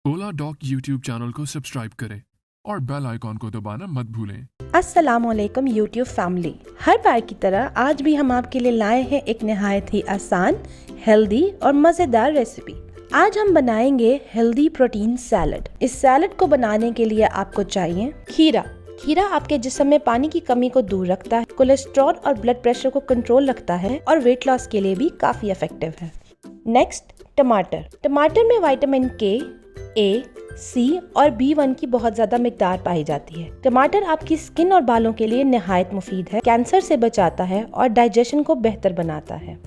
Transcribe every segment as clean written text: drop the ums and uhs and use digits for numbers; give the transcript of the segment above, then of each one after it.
ओला dock YouTube channel को subscribe करें और बेल आइकॉन को दबाना मत भूलें। अस्सलामुअलैकुम यूट्यूब फैमिली। हर बार की तरह आज भी हम आपके लिए लाए हैं एक निहायत ही आसान, हेल्दी और मज़ेदार रेसिपी। आज हम बनाएंगे हेल्दी प्रोटीन सैलड। इस सैलड को बनाने के लिए आपको चाहिए खीरा। खीरा आपके जिस्म में पानी की कमी को दूर रखता है, कोलेस्ट्रॉल और ब्लड प्रेशर को कंट्रोल रखता है और वेट लॉस के लिए भी काफी इफेक्टिव है। नेक्स्ट, टमाटर। टमाटर में विटामिन के, ए, सी और B1 की बहुत ज्यादा मिकदार पाई जाती है। टमाटर आपकी स्किन और बालों के लिए निहायत मुफीद है, कैंसर से बचाता है और डाइजेशन को बेहतर बनाता है।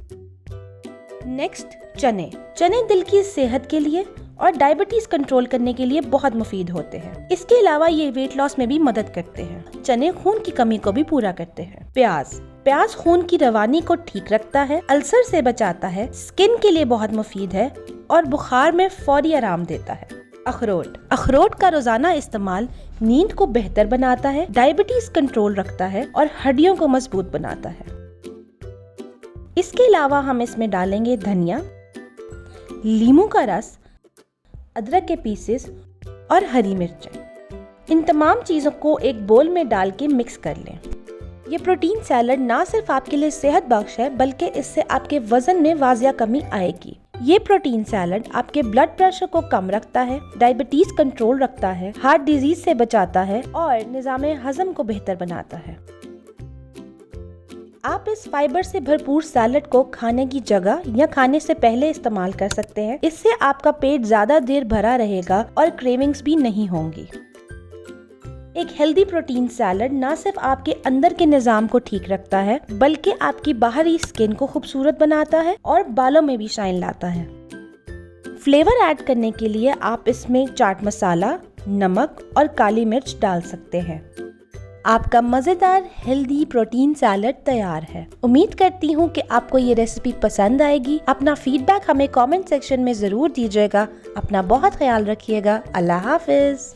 नेक्स्ट, चने। चने दिल की सेहत के लिए और डायबिटीज कंट्रोल करने के लिए बहुत मुफीद होते हैं। इसके अलावा ये वेट लॉस में भी मदद करते हैं। चने खून की कमी को भी पूरा करते हैं। प्याज। प्याज खून की रवानी को ठीक रखता है, अल्सर से बचाता है, स्किन के लिए बहुत मुफीद है और बुखार में फौरी आराम देता है। अखरोट। अखरोट का रोजाना इस्तेमाल नींद को बेहतर बनाता है, डायबिटीज कंट्रोल रखता है और हड्डियों को मजबूत बनाता है। इसके अलावा हम इसमें डालेंगे धनिया, लीमू का रस, अदरक के पीसेस और हरी मिर्चें। इन तमाम चीजों को एक बोल में डाल के मिक्स कर लें। ये प्रोटीन सैलड ना सिर्फ आपके लिए सेहत बख्श है, बल्कि इससे आपके वजन में वाजिया कमी आएगी। ये प्रोटीन सैलड आपके ब्लड प्रेशर को कम रखता है, डायबिटीज कंट्रोल रखता है, हार्ट डिजीज से बचाता है और निज़ाम हजम को बेहतर बनाता है। आप इस फाइबर से भरपूर सैलड को खाने की जगह या खाने से पहले इस्तेमाल कर सकते हैं। इससे आपका पेट ज्यादा देर भरा रहेगा और क्रेविंग्स भी नहीं होंगी। एक हेल्दी प्रोटीन सैलड न सिर्फ आपके अंदर के निजाम को ठीक रखता है, बल्कि आपकी बाहरी स्किन को खूबसूरत बनाता है और बालों में भी शाइन लाता है। फ्लेवर ऐड करने के लिए आप इसमें चाट मसाला, नमक और काली मिर्च डाल सकते हैं। आपका मजेदार हेल्दी प्रोटीन सैलड तैयार है। उम्मीद करती हूँ कि आपको ये रेसिपी पसंद आएगी। अपना फीडबैक हमें कमेंट सेक्शन में जरूर दीजिएगा। अपना बहुत ख्याल रखिएगा। अल्लाह हाफिज।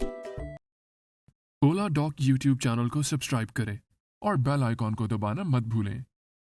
ओला डॉक यूट्यूब चैनल को सब्सक्राइब करें और बेल आइकॉन को दबाना मत भूलें।